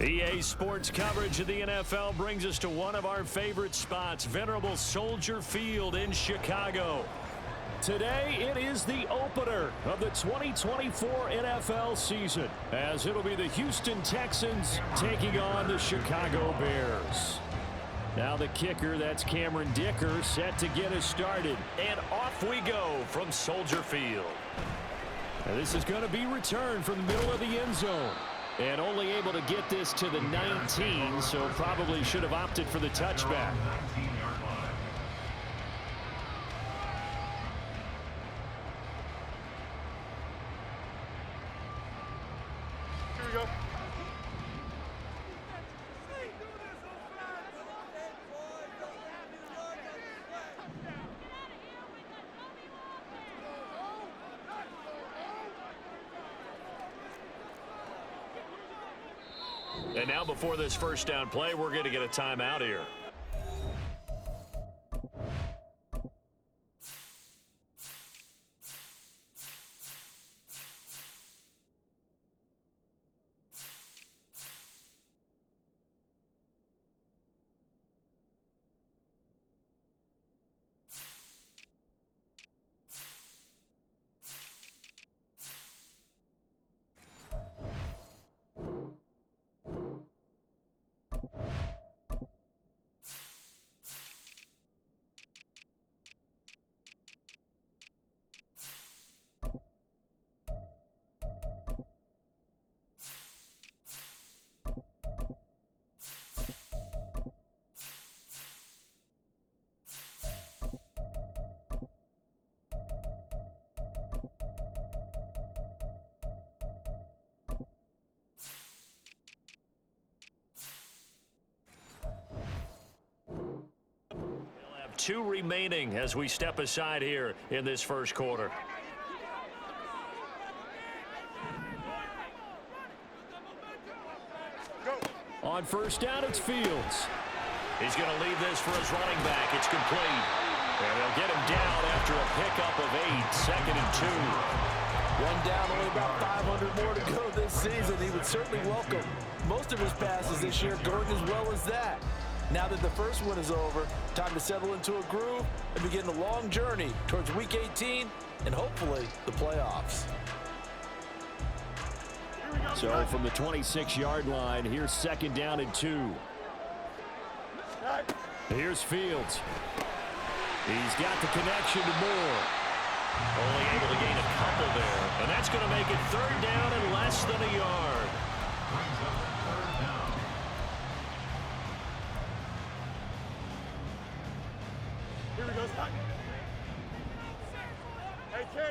EA Sports coverage of the NFL brings us to one of our favorite spots, venerable Soldier Field in Chicago. Today, it is the opener of the 2024 NFL season, as it'll be the Houston Texans taking on the Chicago Bears. Now the kicker, that's Cameron Dicker, set to get us started. And off we go from Soldier Field. Now this is going to be returned from the middle of the end zone. And only able to get this to the 19, so probably should have opted for the touchback. Here we go. And now before this first down play, we're going to get a timeout here. Two remaining as we step aside here in this first quarter. Go. On first down, it's Fields. He's going to leave this for his running back. It's complete. And they'll get him down after a pickup of 8, second and 2. One down, only about 500 more to go this season. He would certainly welcome most of his passes this year going as well as that. Now that the first one is over, time to settle into a groove and begin the long journey towards Week 18 and hopefully the playoffs. So from the 26-yard line, here's second down and 2. Here's Fields. He's got the connection to Moore. Only able to gain a couple there. And that's going to make it third down and less than a yard. Here we go, Scott. Hey, Ken.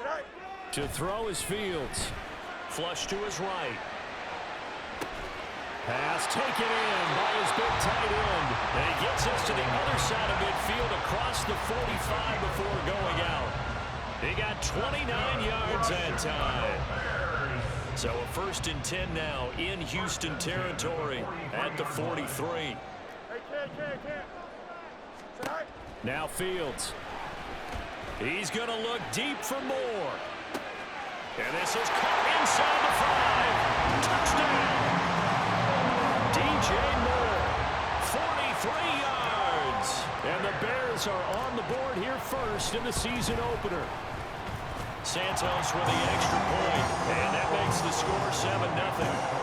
Right. To throw is Fields. Flush to his right. Pass taken in by his big tight end. And he gets us to the other side of midfield across the 45 before going out. He got 29 yards that time. So a 1st and 10 now in Houston territory at the 43. Hey, Ken. Say hi. Now Fields. He's going to look deep for more. And this is caught inside the 5. Touchdown. DJ Moore, 43 yards. And the Bears are on the board here first in the season opener. Santos with the extra point, and that makes the score 7-0.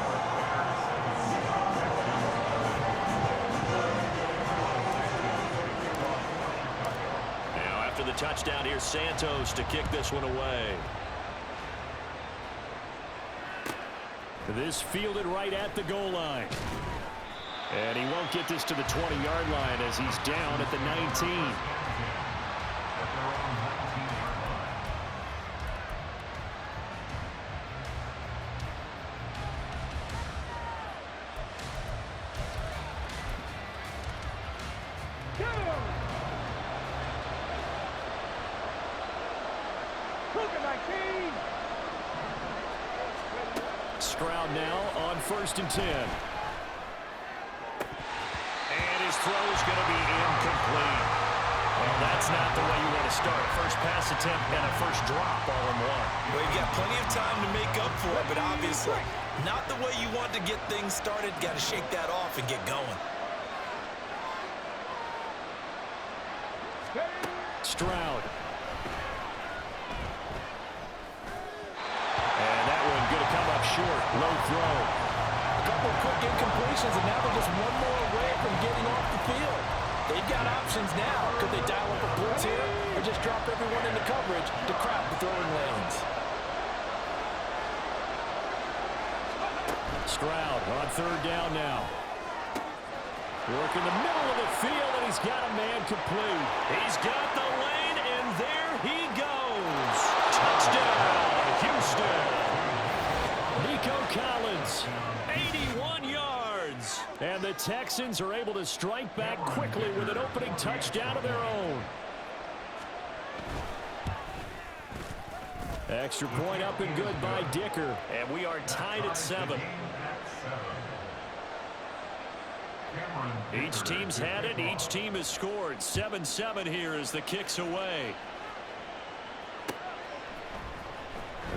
The touchdown, here's Santos to kick this one away. This fielded right at the goal line. And he won't get this to the 20-yard line as he's down at the 19. Stroud now on 1st and 10. And his throw is going to be incomplete. Well, that's not the way you want to start. First pass attempt and a first drop all in one. Well, you've got plenty of time to make up for it, but obviously not the way you want to get things started. Got to shake that off and get going. Stroud. And that one going to come up short. Low throw. A couple of quick incompletions, and now they're just one more away from getting off the field. They've got options now. Could they dial up a blitz here or just drop everyone into coverage to crowd the throwing lanes? Stroud on third down now. Work in the middle of the field, and he's got a man complete. He's got the lane, and there he goes. Touchdown, Houston. Nico Collins, 81 yards. And the Texans are able to strike back quickly with an opening touchdown of their own. Extra point up and good by Dicker. And we are tied at 7. Each team's had it. Each team has scored. 7-7 here as the kick's away.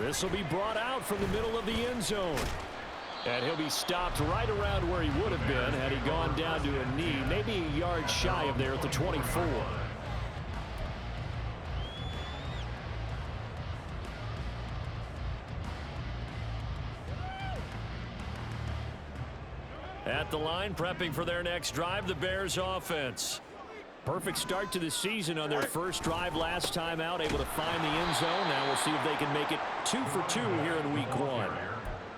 This will be brought out from the middle of the end zone. And he'll be stopped right around where he would have been had he gone down to a knee, maybe a yard shy of there at the 24. At the line, prepping for their next drive, the Bears offense. Perfect start to the season on their first drive last time out, able to find the end zone. Now we'll see if they can make it 2 for 2 here in week 1.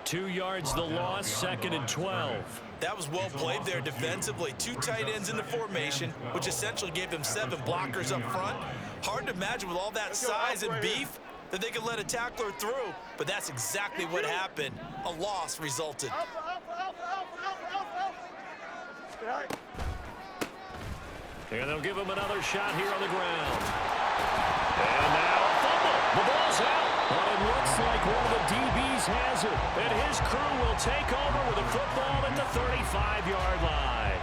2 yards the loss, 2nd and 12. That was well played there defensively. 2 tight ends in the formation, which essentially gave them 7 blockers up front. Hard to imagine with all that size and beef that they could let a tackler through, but that's exactly what happened. A loss resulted. And they'll give him another shot here on the ground. And now a fumble. The ball's out. But it looks like one of the DBs has it. And his crew will take over with a football at the 35-yard line.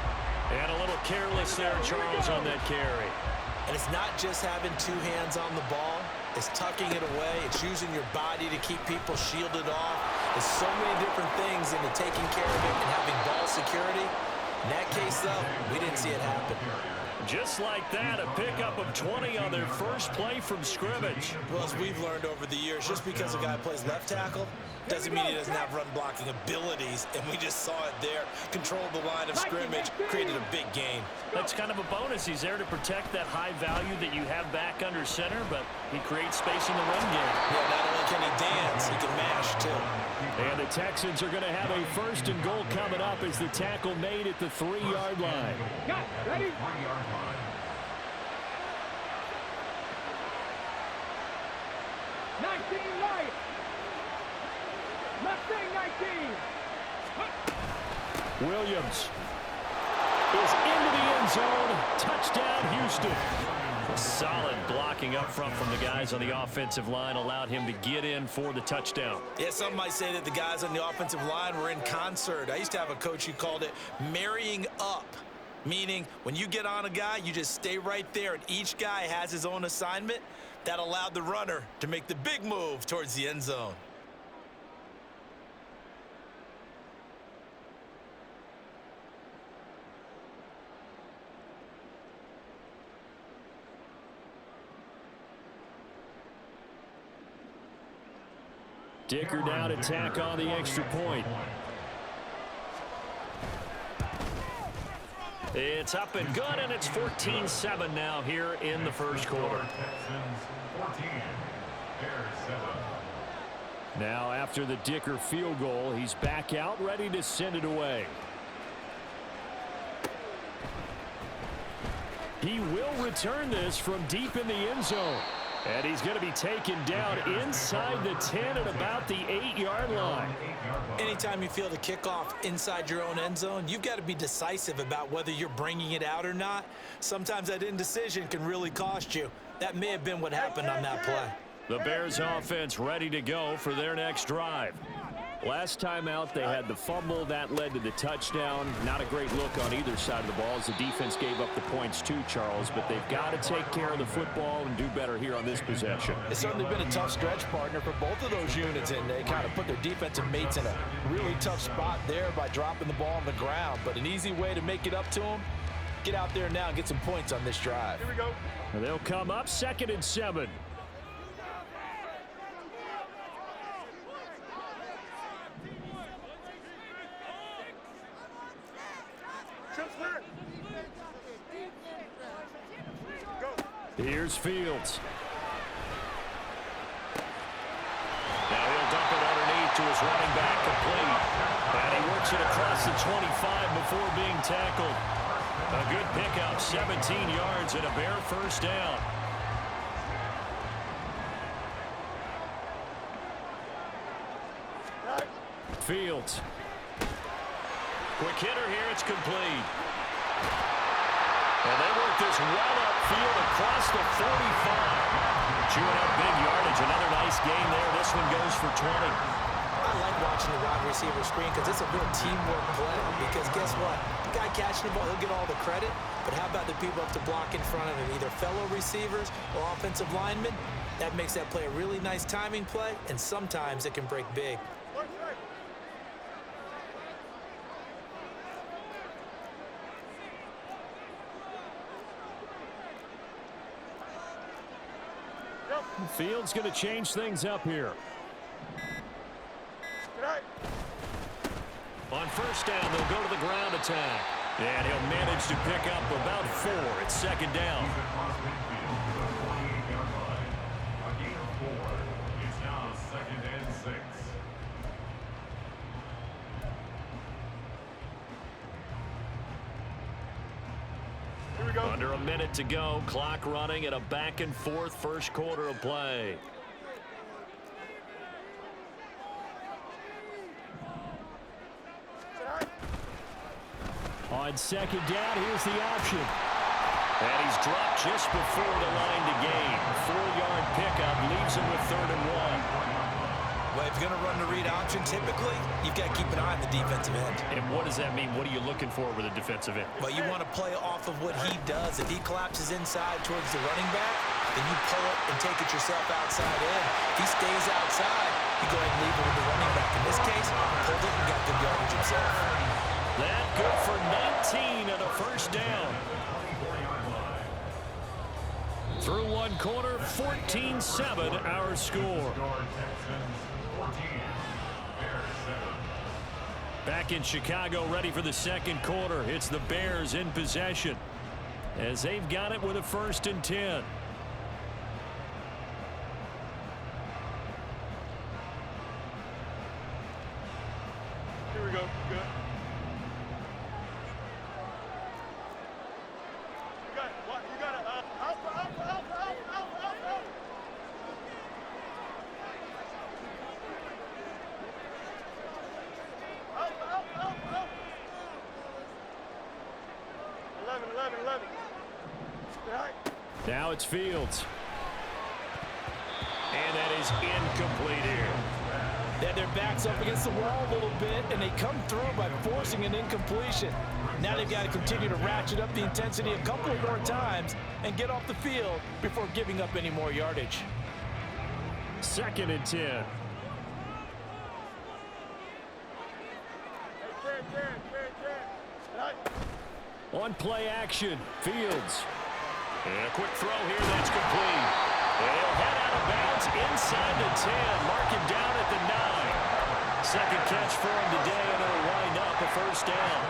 And a little careless there, Charles, on that carry. And it's not just having 2 hands on the ball. It's tucking it away. It's using your body to keep people shielded off. There's so many different things into taking care of it and having ball security. In that case, though, we didn't see it happen. Just like that, a pickup of 20 on their first play from scrimmage. Well, as we've learned over the years, just because a guy plays left tackle doesn't mean he doesn't have run-blocking abilities, and we just saw it there. Controlled the line of scrimmage, created a big gain. That's kind of a bonus. He's there to protect that high value that you have back under center, but he creates space in the run game. Yeah, not only can he dance, he can mash, too. And the Texans are going to have a 1st and goal coming up as the tackle made at the 3-yard line. Ready? 3-yard line. 19 right. Left wing 19. Williams is into the end zone. Touchdown, Houston. Solid blocking up front from the guys on the offensive line allowed him to get in for the touchdown. Yeah, some might say that the guys on the offensive line were in concert. I used to have a coach who called it marrying up, meaning when you get on a guy, you just stay right there, and each guy has his own assignment. That allowed the runner to make the big move towards the end zone. Dicker down to tack on the extra point. It's up and good, and it's 14-7 now here in the first quarter. Now after the Dicker field goal, he's back out ready to send it away. He will return this from deep in the end zone. And he's going to be taken down inside the 10 at about the 8-yard line. Anytime you field a kickoff inside your own end zone, you've got to be decisive about whether you're bringing it out or not. Sometimes that indecision can really cost you. That may have been what happened on that play. The Bears offense ready to go for their next drive. Last time out, they had the fumble. That led to the touchdown. Not a great look on either side of the ball as the defense gave up the points too, Charles. But they've got to take care of the football and do better here on this possession. It's certainly been a tough stretch, partner, for both of those units, and they kind of put their defensive mates in a really tough spot there by dropping the ball on the ground. But an easy way to make it up to them, get out there now and get some points on this drive. Here we go. And they'll come up 2nd and 7. Here's Fields. Now he'll dump it underneath to his running back, complete. And he works it across the 25 before being tackled. A good pickup, 17 yards and a Bear first down. Fields. Quick hitter here, it's complete. And they work this well upfield across the 45. Chewing up big yardage. Another nice gain there. This one goes for 20. I like watching the wide receiver screen because it's a real teamwork play. Because guess what? The guy catching the ball, he'll get all the credit. But how about the people up to block in front of him, either fellow receivers or offensive linemen? That makes that play a really nice timing play, and sometimes it can break big. Fields going to change things up here. On first down, they'll go to the ground attack. And he'll manage to pick up about 4. It's 2nd down. It's now 2nd and 6. Here we go. Under a minute to go. Clock running at a back-and-forth first quarter of play. On 2nd down, here's the option. And he's dropped just before the line to gain. 4-yard pickup leaves him with 3rd and 1. Well, if you're going to run the read option, typically, you've got to keep an eye on the defensive end. And what does that mean? What are you looking for with a defensive end? Well, you want to play off of what he does. If he collapses inside towards the running back, then you pull it and take it yourself outside in. If he stays outside, you go ahead and leave it with the running back. In this case, he pulled it and got good yardage himself. That good for 19 and a first down. Through one quarter, 14-7 our score. Back in Chicago, ready for the 2nd quarter. It's the Bears in possession as they've got it with a 1st and 10. Here we go. Good. You got it. Out. Out. 11. Now it's Fields. And that is incomplete here. They had their backs up against the wall a little bit, and they come through by forcing an incompletion. Now they've got to continue to ratchet up the intensity a couple more times and get off the field before giving up any more yardage. 2nd and 10. On play action, Fields. And a quick throw here, that's complete. And he'll head out of bounds inside the 10. Mark him down at the 9. 2nd catch for him today, and it'll wind up a first down.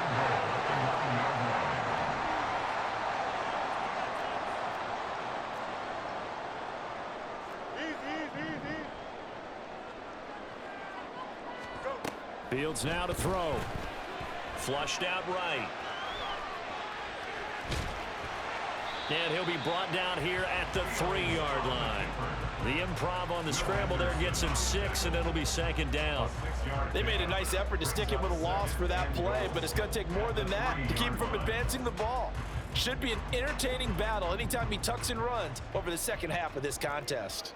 Easy. Go. Fields now to throw. Flushed out right. And he'll be brought down here at the 3-yard line. The improv on the scramble there gets him 6, and it'll be 2nd down. They made a nice effort to stick him with a loss for that play, but it's going to take more than that to keep him from advancing the ball. Should be an entertaining battle anytime he tucks and runs over the second half of this contest.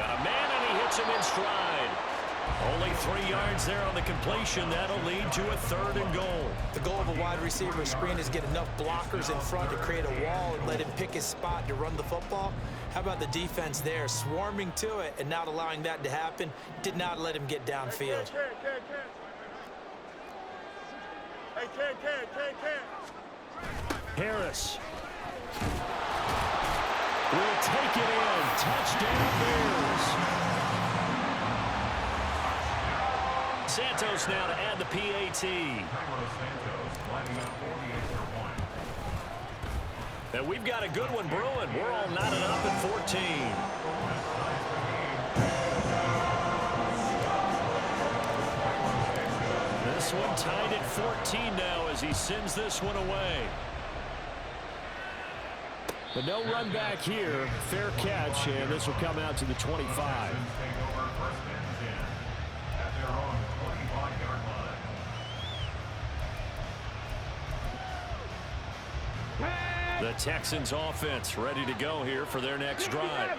Got a man, and he hits him in stride. Only 3 yards there on the completion. That'll lead to a 3rd and goal. The goal of a wide receiver screen is get enough blockers in front to create a wall and let him pick his spot to run the football. How about the defense there, swarming to it and not allowing that to happen? Did not let him get downfield. Hey, Ken. Harris will take it in. Touchdown, Bears. Santos now to add the PAT. And we've got a good one brewing. We're all knotted up at 14. This one tied at 14 now as he sends this one away. But no run back here. Fair catch, and this will come out to the 25. The Texans offense ready to go here for their next drive.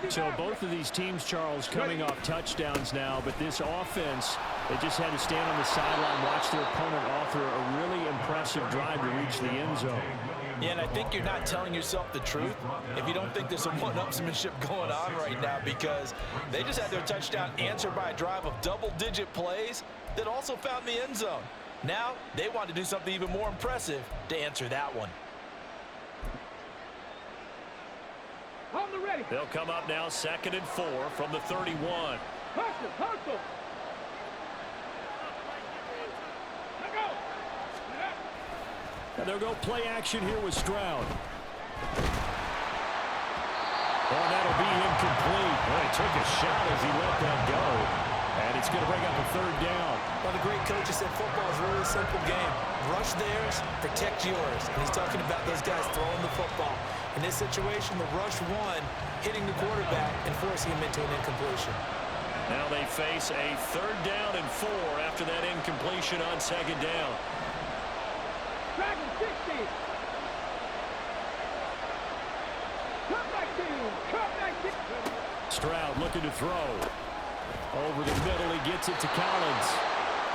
So both of these teams, Charles, coming off touchdowns now, but this offense, they just had to stand on the sideline, watch their opponent author a really impressive drive to reach the end zone. Yeah, and I think you're not telling yourself the truth if you don't think there's some one-upsmanship going on right now, because they just had their touchdown answered by a drive of double-digit plays that also found the end zone. Now they want to do something even more impressive to answer that one. They'll come up now 2nd and 4 from the 31. Hustle. And they'll go play action here with Stroud. Oh, that'll be incomplete. Well, he took a shot as he let that go. And it's going to bring up a 3rd down. Well, the great coach said football is a really simple game. Rush theirs, protect yours. And he's talking about those guys throwing the football. In this situation, the rush one, hitting the quarterback and forcing him into an incompletion. Now they face a 3rd down and 4 after that incompletion on 2nd down. Dragon 60. Cut back to. Stroud looking to throw. Over the middle, he gets it to Collins.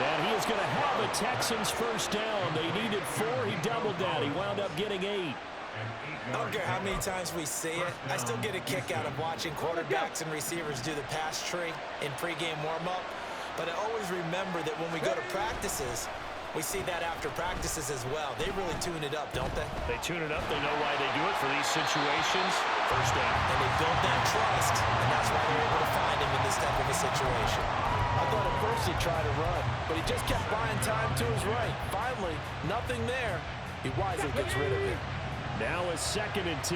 And he is going to have a Texans 1st down. They needed 4. He doubled that. He wound up getting 8. I don't care how many times we see it. I still get a kick out of watching quarterbacks and receivers do the pass tree in pregame warm-up. But I always remember that when we go to practices, we see that after practices as well. They really tune it up, don't they? They tune it up. They know why they do it for these situations. 1st down. And they build that trust, and that's why they're able to find him in this type of a situation. I thought at first he'd try to run, but he just kept buying time to his right. Finally, nothing there. He wisely gets rid of it. Now a 2nd and 10.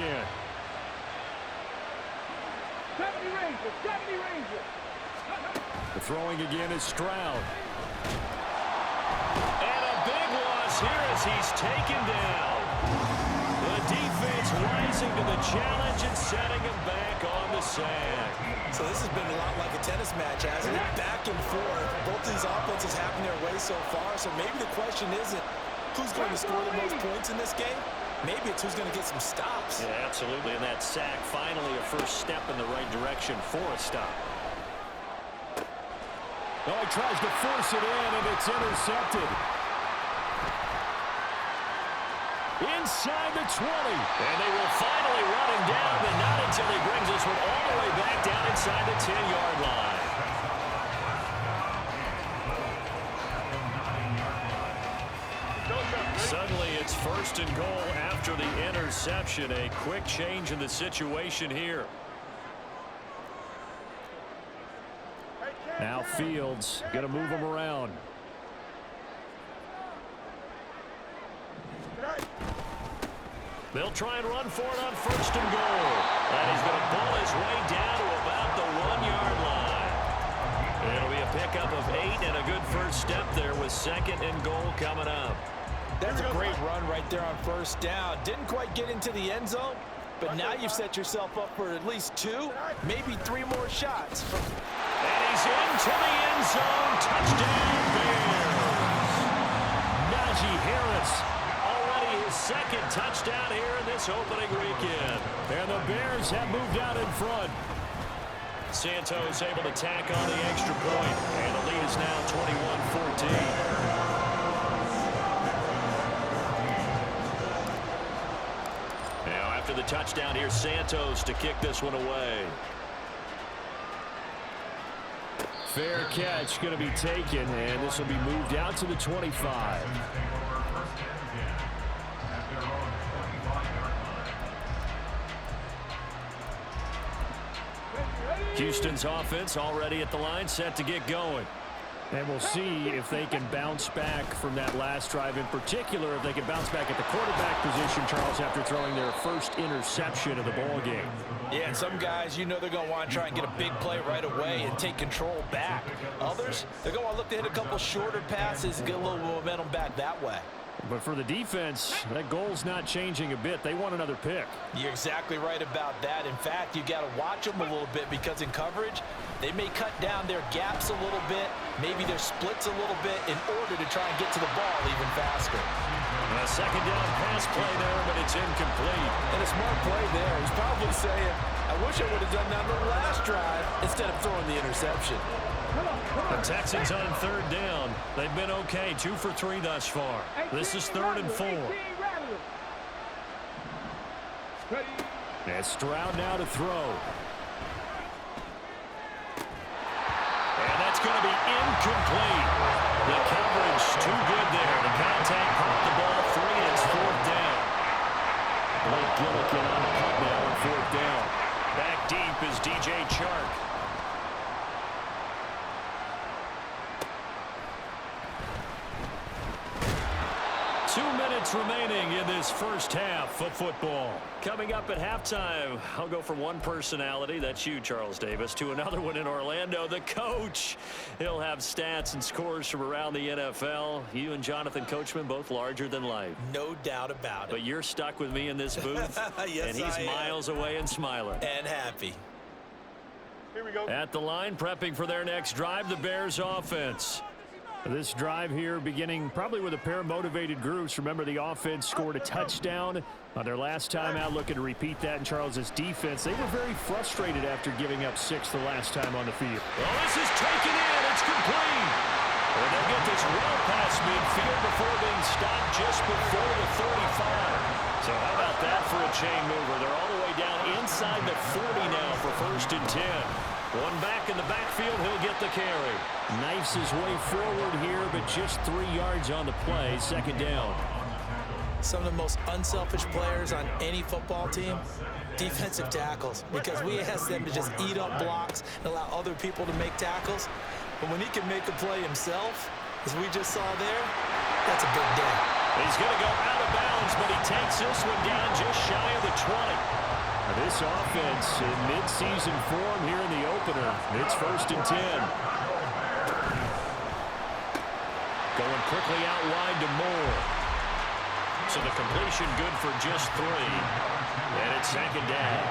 70 Ranger. The throwing again is Stroud. And a big loss here as he's taken down. The defense rising to the challenge and setting him back on the sack. So this has been a lot like a tennis match, hasn't it? Back and forth. Both these offenses having their way so far. So maybe the question isn't who's going to score the most points in this game. Maybe it's who's going to get some stops. Yeah, absolutely. And that sack, finally a first step in the right direction for a stop. Oh, he tries to force it in, and it's intercepted. Inside the 20. And they will finally run him down, but not until he brings this one all the way back down inside the 10-yard line. Suddenly it's 1st and goal after the interception. A quick change in the situation here. Now Fields going to move him around. They'll try and run for it on 1st and goal. And he's going to pull his way down to about the 1-yard line. It'll be a pickup of 8 and a good first step there with 2nd and goal coming up. That's a great run right there on 1st down. Didn't quite get into the end zone, but now you've set yourself up for at least 2, maybe 3 more shots. And he's into the end zone. Touchdown, Bears. Najee Harris, already his 2nd touchdown here in this opening weekend. And the Bears have moved out in front. Santos able to tack on the extra point, and the lead is now 21-14. Now after the touchdown, here's Santos to kick this one away. Fair catch going to be taken, and this will be moved out to the 25. Houston's offense already at the line, set to get going. And we'll see if they can bounce back from that last drive. In particular, if they can bounce back at the quarterback position, Charles, after throwing their first interception of the ball game. Yeah, and some guys, you know they're going to want to try and get a big play right away and take control back. Others, they're going to want to look to hit a couple shorter passes and get a little momentum back that way. But for the defense, that goal's not changing a bit. They want another pick. You're exactly right about that. In fact, you got to watch them a little bit because in coverage, they may cut down their gaps a little bit, maybe their splits a little bit in order to try and get to the ball even faster. A second down pass play there, but it's incomplete. And a smart play there. He's probably saying, I wish I would have done that on the last drive instead of throwing the interception. The Texans on third down. They've been okay, 2 for 3 thus far. This is 3rd and 4. And Stroud now to throw. And that's going to be incomplete. The coverage too good there. The contact caught the ball free, and it's 4th down. Blake Gillikin on the punt now on 4th down. Back deep is DJ Chark. 2 minutes remaining in this first half of football. Coming up at halftime, I'll go from one personality, that's you, Charles Davis, to another one in Orlando, the coach. He'll have stats and scores from around the NFL. You and Jonathan Coachman, both larger than life. No doubt about it. But you're stuck with me in this booth, yes, and he's miles away and smiling. And happy. Here we go. At the line, prepping for their next drive, the Bears offense. This drive here beginning probably with a pair of motivated groups. Remember, the offense scored a touchdown on their last time out, looking to repeat that in Charles's defense. They were very frustrated after giving up 6 the last time on the field. Well, this is taken in. It's complete. And they'll get this well past midfield before being stopped just before the 35. So how about that for a chain mover? They're all the way down inside the 40 now for 1st and 10. One back in the backfield, he'll get the carry. Knifes his way forward here, but just 3 yards on the play. 2nd down. Some of the most unselfish players on any football team, defensive tackles, because we ask them to just eat up blocks and allow other people to make tackles. But when he can make a play himself, as we just saw there, that's a big day. He's going to go out of bounds, but he takes this one down just shy of the 20. This offense in mid-season form here in the opener. It's 1st and 10. Going quickly out wide to Moore. So the completion good for just 3. And it's 2nd down.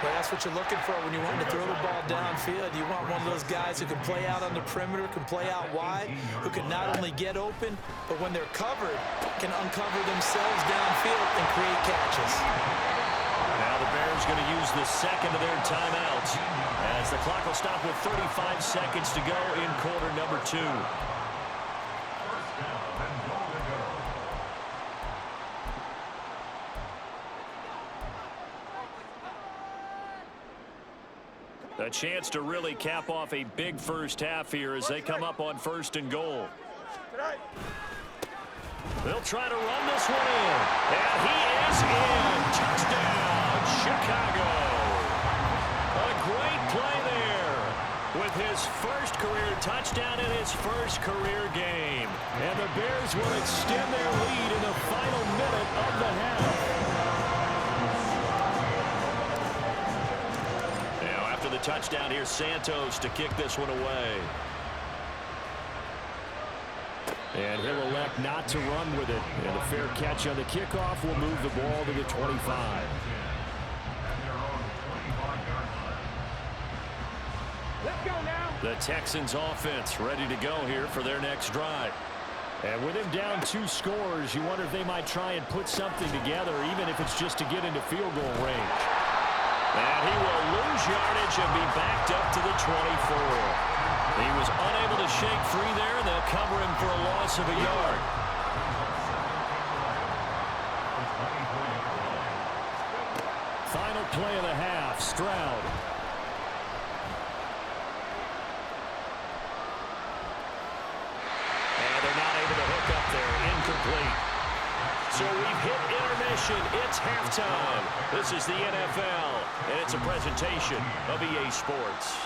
Well, that's what you're looking for when you want to throw the ball downfield. You want one of those guys who can play out on the perimeter, can play out wide, who can not only get open, but when they're covered, can uncover themselves downfield and create catches. Now the Bears going to use the 2nd of their timeouts as the clock will stop with 35 seconds to go in quarter number 2. A chance to really cap off a big first half here as they come up on 1st and goal. They'll try to run this one in. And he is in. Touchdown, Chicago. A great play there with his first career touchdown in his first career game. And the Bears will extend their lead in the final minute of the half. The touchdown here, Santos to kick this one away. And he'll elect not to run with it. And a fair catch on the kickoff will move the ball to the 25. Let's go now. The Texans offense ready to go here for their next drive. And with him down 2 scores, you wonder if they might try and put something together, even if it's just to get into field goal range. And he will lose yardage and be backed up to the 24. He was unable to shake free there, and they'll cover him for a loss of a yard. Final play of the half, Stroud. And they're not able to hook up there. Incomplete. So we've hit intermission. It's halftime. This is the NFL, and it's a presentation of EA Sports.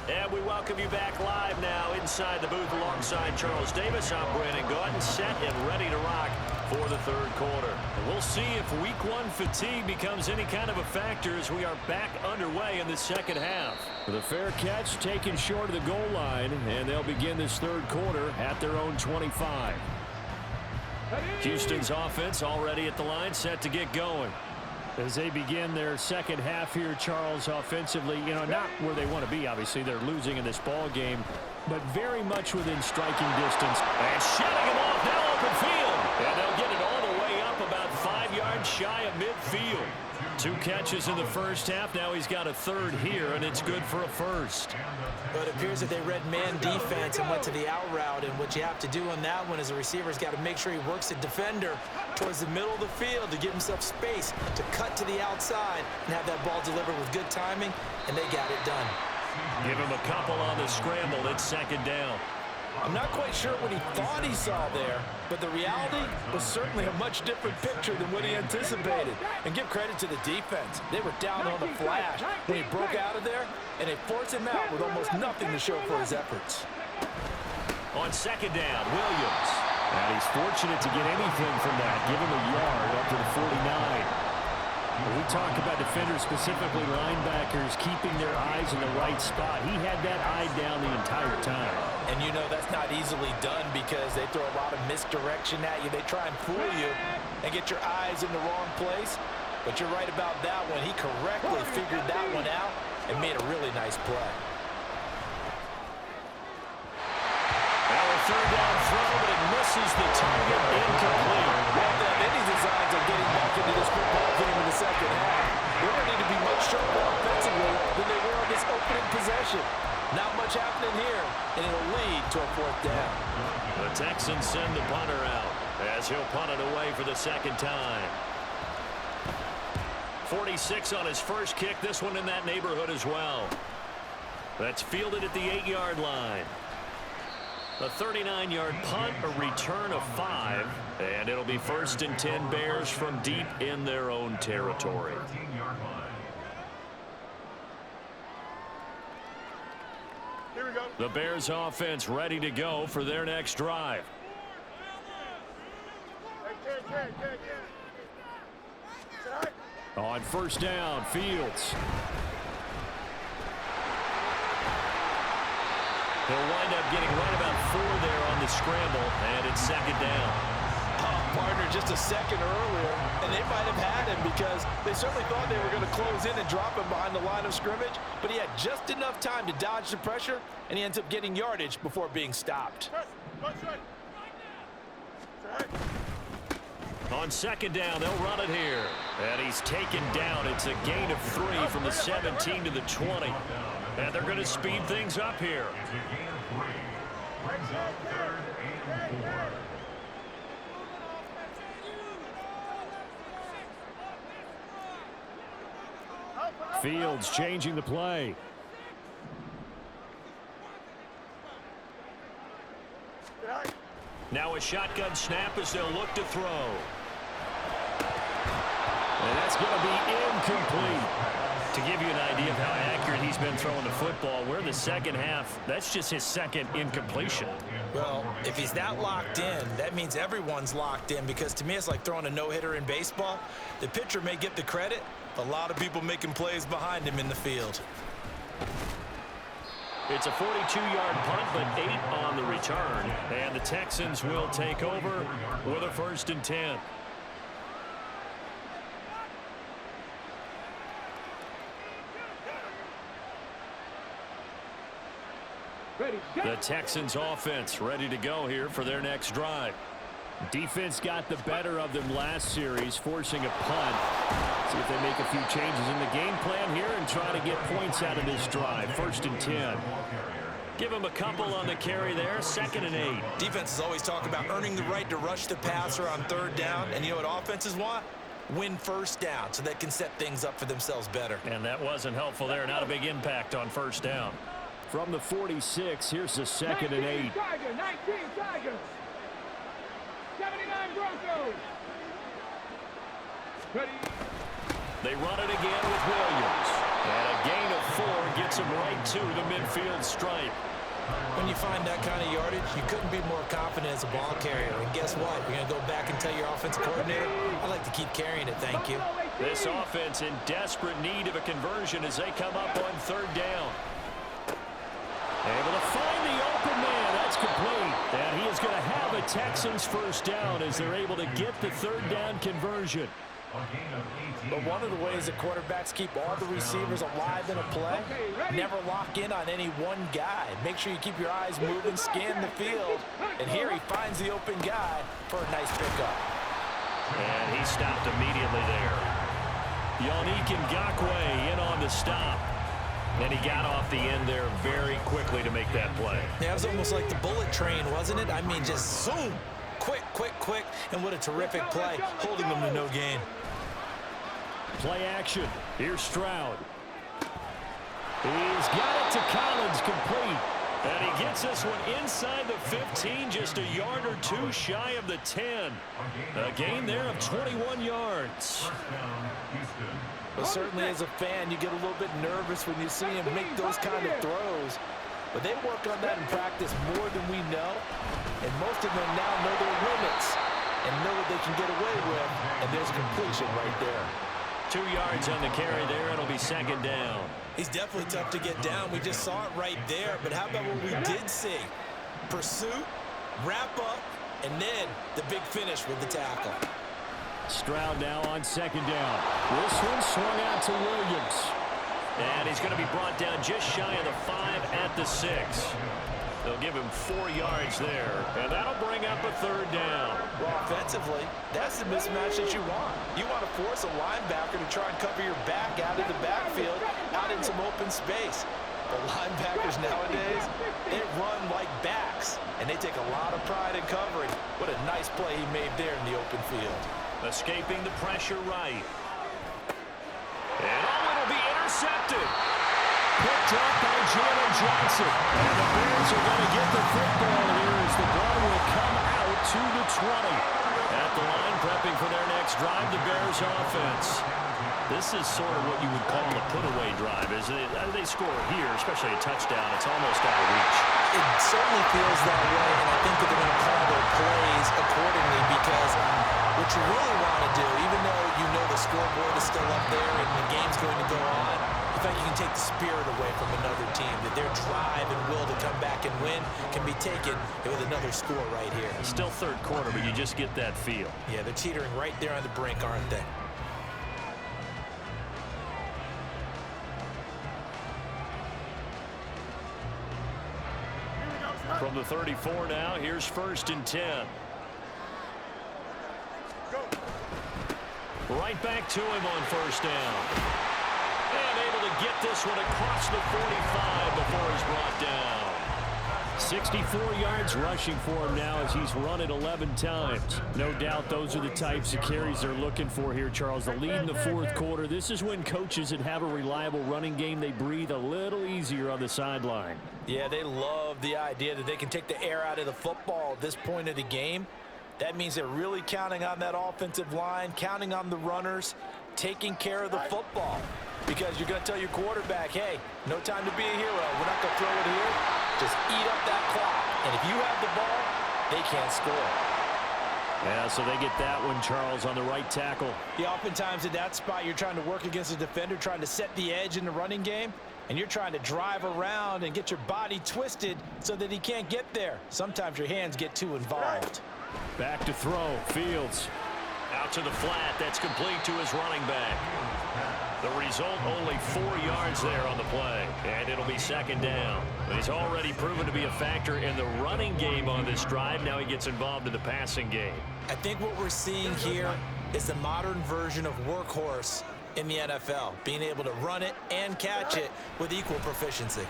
And we welcome you back live now inside the booth alongside Charles Davis. I'm Brandon Gaudin, set and ready to rock for the third quarter. And we'll see if week one fatigue becomes any kind of a factor as we are back underway in the second half. The fair catch taken short of the goal line, and they'll begin this third quarter at their own 25. Houston's offense already at the line, set to get going. As they begin their second half here, Charles, offensively, not where they want to be, obviously. They're losing in this ball game, but very much within striking distance. And shutting him off now open field. And they'll get it all the way up about 5 yards shy of midfield. 2 catches in the first half. Now he's got a third here, and it's good for a first. But it appears that they read man defense and went to the out route. And what you have to do on that one is the receiver's got to make sure he works the defender towards the middle of the field to give himself space to cut to the outside and have that ball delivered with good timing, and they got it done. Give him a couple on the scramble. It's second down. I'm not quite sure what he thought he saw there, but the reality was certainly a much different picture than what he anticipated. And give credit to the defense. They were down on the flash when he broke out of there, and they forced him out with almost nothing to show for his efforts. On second down, Williams. And he's fortunate to get anything from that. Give him a yard up to the 49. When we talk about defenders, specifically linebackers, keeping their eyes in the right spot, he had that eye down the entire time. And that's not easily done because they throw a lot of misdirection at you. They try and fool you and get your eyes in the wrong place. But you're right about that one. He correctly figured that one out and made a really nice play. Now a third down throw, but it misses the target. Incomplete. Well, they have any designs of getting back into this football game in the second half. They're going to need to be much sharper offensively than they were on this opening possession. Not much happening here, and it'll lead to a fourth down. The Texans send the punter out as he'll punt it away for the second time. 46 on his first kick. This one in that neighborhood as well. That's fielded at the 8-yard line. A 39-yard punt, a return of 5, and it'll be 1st and 10 Bears from deep in their own territory. Here we go. The Bears offense ready to go for their next drive. On first down, Fields. He'll wind up getting right about 4 there on the scramble, and it's second down. Partner just a second earlier, and they might have had him because they certainly thought they were going to close in and drop him behind the line of scrimmage, but he had just enough time to dodge the pressure, and he ends up getting yardage before being stopped. On second down, they'll run it here. And he's taken down. It's a gain of 3 from the 17 to the 20. And they're going to speed things up here. Fields changing the play. Now a shotgun snap as they'll look to throw. And that's going to be incomplete. To give you an idea of how accurate he's been throwing the football, we're in the second half. That's just his second incompletion. Well, if he's that locked in, that means everyone's locked in, because to me it's like throwing a no-hitter in baseball. The pitcher may get the credit, a lot of people making plays behind him in the field. It's a 42-yard punt, but 8 on the return. And the Texans will take over with a 1st and 10. The Texans offense ready to go here for their next drive. Defense got the better of them last series, forcing a punt. See if they make a few changes in the game plan here and try to get points out of this drive. 1st and 10. Give him a couple on the carry there. 2nd and 8. Defenses always talk about earning the right to rush the passer on 3rd down. And you know what offenses want? Win 1st down so they can set things up for themselves better. And that wasn't helpful there. Not a big impact on 1st down. From the 46, here's the 2nd and 8. 19 Tigers. 79 Broncos. Ready. They run it again with Williams. And a gain of 4 gets him right to the midfield stripe. When you find that kind of yardage, you couldn't be more confident as a ball carrier. And guess what? You're going to go back and tell your offensive coordinator, I'd like to keep carrying it, thank you. This offense in desperate need of a conversion as they come up on 3rd down. Able to find the open man. That's complete. And he is going to have a Texans 1st down as they're able to get the 3rd down conversion. But one of the ways that quarterbacks keep all the receivers alive in a play, never lock in on any one guy. Make sure you keep your eyes moving, scan the field. And here he finds the open guy for a nice pickup. And he stopped immediately there. Yannick Ngakoue in on the stop. And he got off the end there very quickly to make that play. Yeah, it was almost like the bullet train, wasn't it? I mean, just zoom. Quick, quick, quick. And what a terrific play, holding them to no gain. Play action. Here's Stroud. He's got it to Collins, complete. And he gets this one inside the 15, just a yard or 2 shy of the 10. A gain there of 21 yards. But certainly as a fan, you get a little bit nervous when you see him make those kind of throws. But they work on that in practice more than we know. And most of them now know their limits and know what they can get away with. And there's a completion right there. 2 yards on the carry there. It'll be 2nd down. He's definitely tough to get down. We just saw it right there. But how about what we did see? Pursuit, wrap up, and then the big finish with the tackle. Stroud now on 2nd down. This one swung out to Williams. And he's going to be brought down just shy of the 5 at the 6. They'll give him 4 yards there, and that'll bring up a 3rd down. Well, offensively, that's the mismatch that you want. You want to force a linebacker to try and cover your back out of the backfield, out in some open space. But linebackers nowadays, they run like backs, and they take a lot of pride in covering. What a nice play he made there in the open field. Escaping the pressure right. And it'll be intercepted. Picked up by Jalen Johnson. And the Bears are going to get the football here as the ball will come out to the 20. At the line, prepping for their next drive, the Bears offense. This is sort of what you would call a put-away drive, isn't it? They score here, especially a touchdown. It's almost out of reach. It certainly feels that way, and I think that they're going to call their plays accordingly because what you really want to do, even though you know the scoreboard is still up there and the game's going to go on, in fact, you can take the spirit away from another team, that their drive and will to come back and win can be taken with another score right here. Still 3rd quarter, but you just get that feel. Yeah, they're teetering right there on the brink, aren't they? From the 34 now, here's 1st and 10. Right back to him on 1st down. And able to get this one across the 45 before he's brought down. 64 yards rushing for him now as he's run it 11 times. No doubt those are the types of carries they're looking for here, Charles. The lead in the 4th quarter. This is when coaches that have a reliable running game, they breathe a little easier on the sideline. Yeah, they love the idea that they can take the air out of the football at this point of the game. That means they're really counting on that offensive line, counting on the runners, taking care of the football. Because you're going to tell your quarterback, hey, no time to be a hero. We're not going to throw it here. Just eat up that clock. And if you have the ball, they can't score. Yeah, so they get that one, Charles, on the right tackle. Yeah, oftentimes in that spot, you're trying to work against a defender, trying to set the edge in the running game, and you're trying to drive around and get your body twisted so that he can't get there. Sometimes your hands get too involved. Back to throw, Fields. Out to the flat, that's complete to his running back. The result, only 4 yards there on the play, and it'll be second down. But he's already proven to be a factor in the running game on this drive. Now he gets involved in the passing game. I think what we're seeing here is the modern version of workhorse in the NFL, being able to run it and catch it with equal proficiency.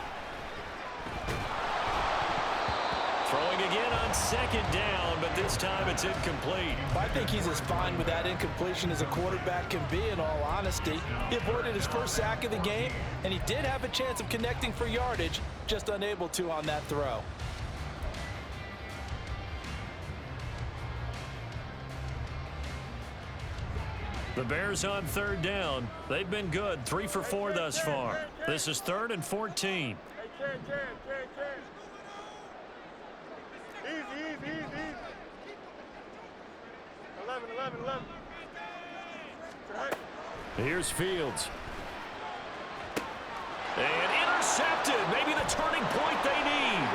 Throwing again on second down, but this time it's incomplete. I think he's as fine with that incompletion as a quarterback can be, in all honesty. He avoided his first sack of the game, and he did have a chance of connecting for yardage, just unable to on that throw. The Bears on third down. They've been good, 3 for 4 thus far. This is 3rd and 14. Easy. 11. Here's Fields. And intercepted. Maybe the turning point they need.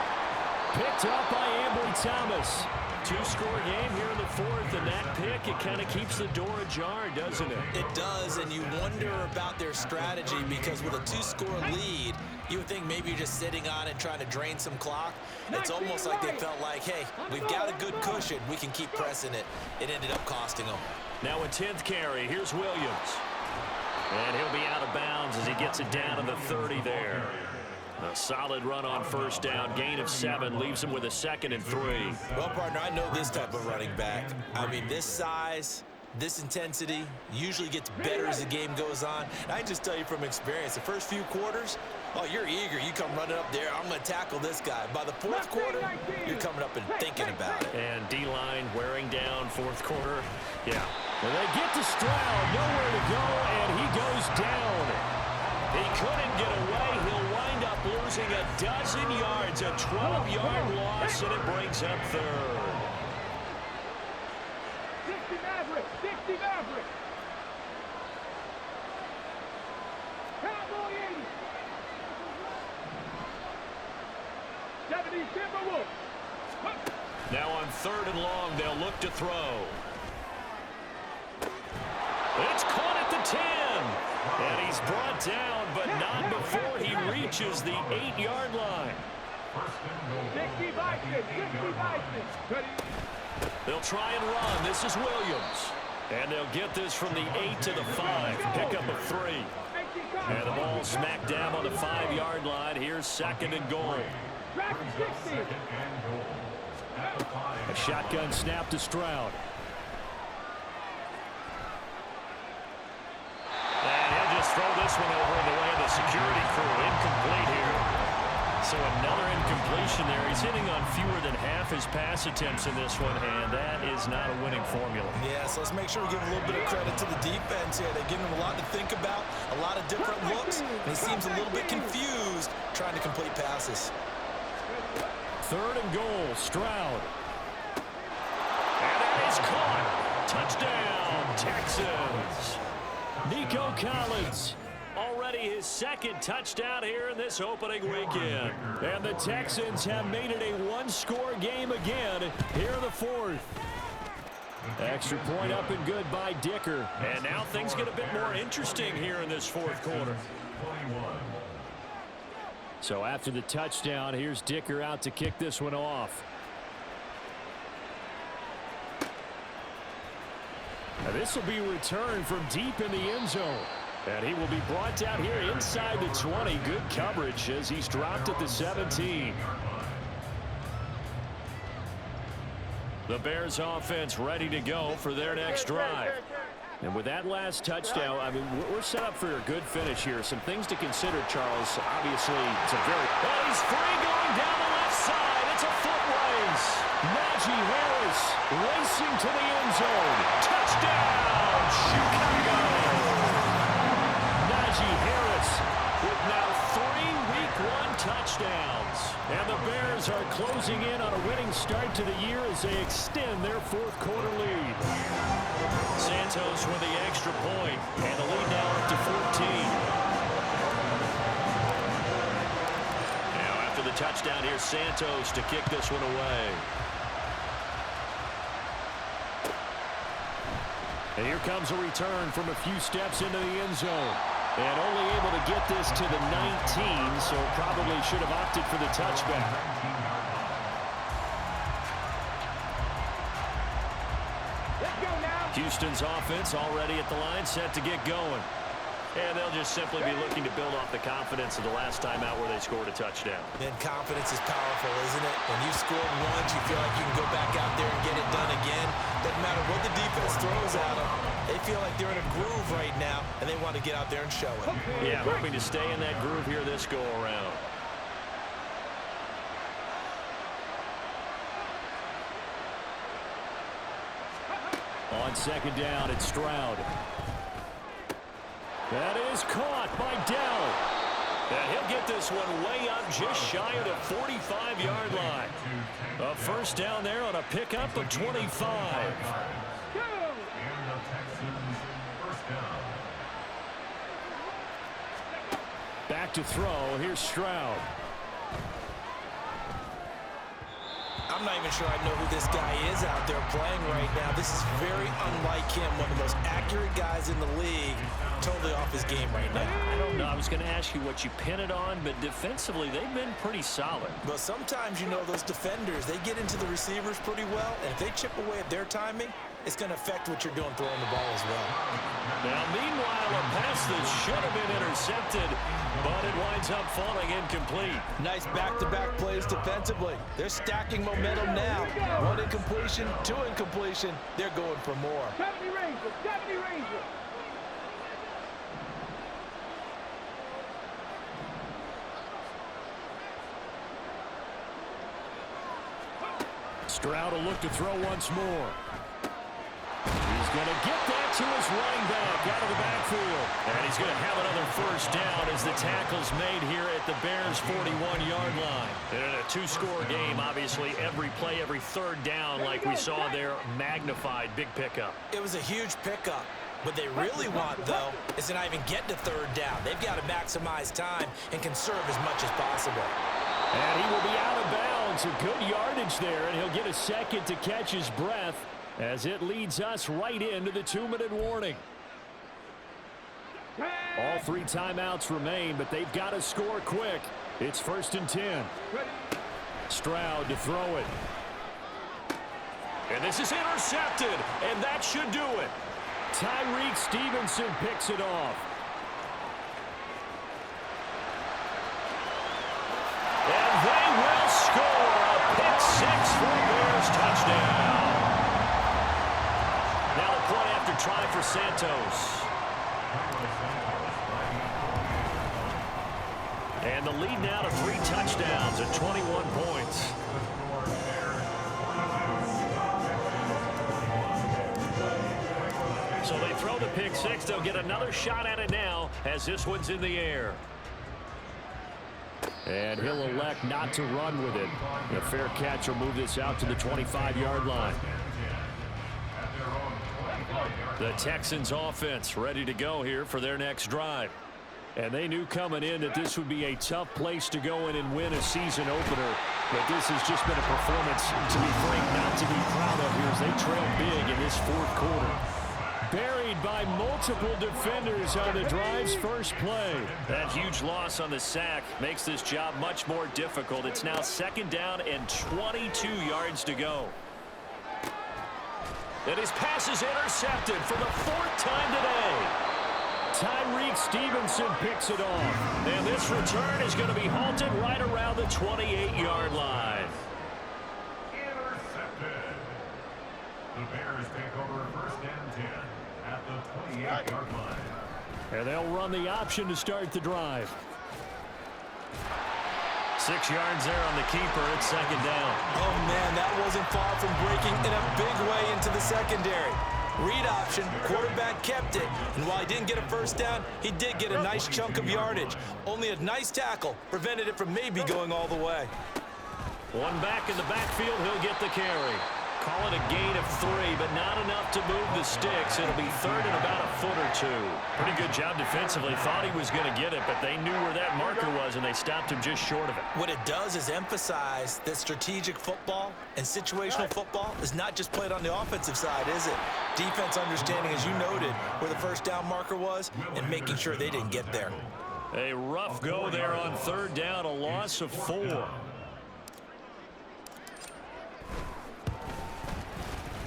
Picked up by Ambry Thomas. 2-score game here in the 4th, and that pick, it kind of keeps the door ajar, doesn't it? It does, and you wonder about their strategy because with a 2-score lead, you would think maybe you're just sitting on it trying to drain some clock. It's almost like they felt like, hey, we've got a good cushion. We can keep pressing it. It ended up costing them. Now a 10th carry. Here's Williams. And he'll be out of bounds as he gets it down to the 30 there. A solid run on first down. Gain of 7 leaves him with a 2nd and 3. Well, partner, I know this type of running back. I mean, this size, this intensity usually gets better as the game goes on. And I just tell you from experience, the first few quarters, oh, you're eager. You come running up there. I'm going to tackle this guy. By the 4th quarter, you're coming up and thinking about it. And D-line wearing down 4th quarter. Yeah. Well, they get to Stroud. Nowhere to go, and he goes down. He couldn't get away. He'll wind up losing a dozen yards, a 12-yard loss, and it brings up 3rd. 60 Maverick. Cowboy 80. 70 Timberwolves. Now on 3rd and long, they'll look to throw. It's caught at the 10. And he's brought down, but not before he reaches the 8-yard line. 60 Vikings. They'll try and run. This is Williams. And they'll get this from the 8 to the 5. Pickup of 3. And the ball smacked down on the 5-yard line. Here's 2nd and goal. A shotgun snap to Stroud. And he'll just throw this one over in the way of the security crew. Incomplete here. So another incompletion there. He's hitting on fewer than half his pass attempts in this one, and that is not a winning formula. Yeah, so let's make sure we give a little bit of credit to the defense here. They're giving him a lot to think about, a lot of different looks, and he seems a little bit confused trying to complete passes. 3rd and goal, Stroud. And that is caught. Touchdown, Texans. Nico Collins, already his 2nd touchdown here in this opening weekend. And the Texans have made it a 1-score game again here in the 4th. Extra point up and good by Dicker. And now things get a bit more interesting here in this 4th quarter. So after the touchdown, here's Dicker out to kick this one off. Now this will be returned from deep in the end zone. And he will be brought down here inside the 20. Good coverage as he's dropped at the 17. The Bears offense ready to go for their next drive. And with that last touchdown, I mean, we're set up for a good finish here. Some things to consider, Charles. Obviously, it's a very... Oh, he's free going down the left side. It's a foot race. Najee Harris racing to the end zone. Touchdown, Chicago. Najee Harris with now 3 Week 1 touchdowns. And the Bears are closing in on a winning start to the year as they extend their 4th quarter lead. Santos with the extra point, and the lead now up to 14. Now after the touchdown, here's Santos to kick this one away. And here comes a return from a few steps into the end zone. And only able to get this to the 19, so probably should have opted for the touchback. Let's go now. Houston's offense already at the line, set to get going. And they'll just simply be looking to build off the confidence of the last time out where they scored a touchdown. And confidence is powerful, isn't it? When you scored once, you feel like you can go back out there and get it done again. Doesn't matter what the defense throws at them. They feel like they're in a groove right now, and they want to get out there and show it. Yeah, hoping to stay in that groove here this go-around. On second down, it's Stroud. That is caught by Dell. And he'll get this one way up just shy of the 45-yard line. A first down there on a pickup of 25. Back to throw. Here's Stroud. I'm not even sure I know who this guy is out there playing right now. This is very unlike him, one of the most accurate guys in the league. Totally off his game right now. I don't know. I was going to ask you what you pin it on, but defensively, they've been pretty solid. But sometimes, you know, those defenders, they get into the receivers pretty well, and if they chip away at their timing, it's going to affect what you're doing throwing the ball as well. Now, meanwhile, a pass that should have been intercepted, but it winds up falling incomplete. Nice back-to-back plays defensively. They're stacking momentum now. One incompletion, two incompletion. They're going for more. 70 Rangers, 70 Rangers. Stroud will look to throw once more. He's going to get that to his running back out of the backfield. And he's going to have another first down as the tackle's made here at the Bears' 41-yard line. And in a two-score game, obviously, every play, every third down, like we saw there, magnified. Big pickup. It was a huge pickup. What they really want, though, is to not even get to third down. They've got to maximize time and conserve as much as possible. And he will be out of bounds. A good yardage there, and he'll get a second to catch his breath as it leads us right into the 2-minute warning. All three timeouts remain, but they've got to score quick. It's 1st and 10. Stroud to throw it. And this is intercepted, and that should do it. Tyreek Stevenson picks it off. And they will score a pick six for a Bears touchdown. Now the point after try for Santos. And the lead now to 3 touchdowns at 21 points. So they throw the pick six. They'll get another shot at it now as this one's in the air. And he'll elect not to run with it. A fair catch will move this out to the 25-yard line. The Texans offense ready to go here for their next drive. And they knew coming in that this would be a tough place to go in and win a season opener. But this has just been a performance, to be frank, not to be proud of here as they trail big in this fourth quarter. Buried by multiple defenders on the drive's first play. That huge loss on the sack makes this job much more difficult. It's now 2nd down and 22 yards to go. And his pass is intercepted for the 4th time today. Tyreek Stevenson picks it off. And this return is going to be halted right around the 28-yard line. Intercepted. The Bears take over 1st and 10 at the 28-yard line. And they'll run the option to start the drive. 6 yards there on the keeper. It's 2nd down. Oh, man, that wasn't far from breaking in a big way into the secondary. Read option, quarterback kept it. And while he didn't get a first down, he did get a nice chunk of yardage. Only a nice tackle prevented it from maybe going all the way. One back in the backfield, he'll get the carry. Call it a gain of 3, but not enough to move the sticks. It'll be third and about a foot or two. Pretty good job defensively. Thought he was going to get it, but they knew where that marker was, and they stopped him just short of it. What it does is emphasize that strategic football and situational football is not just played on the offensive side, is it? Defense understanding, as you noted, where the first down marker was and making sure they didn't get there. A rough go there on third down, a loss of 4.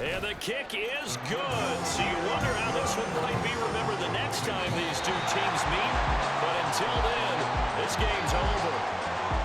And the kick is good. So you wonder how this one might be remembered the next time these two teams meet. But until then, this game's over.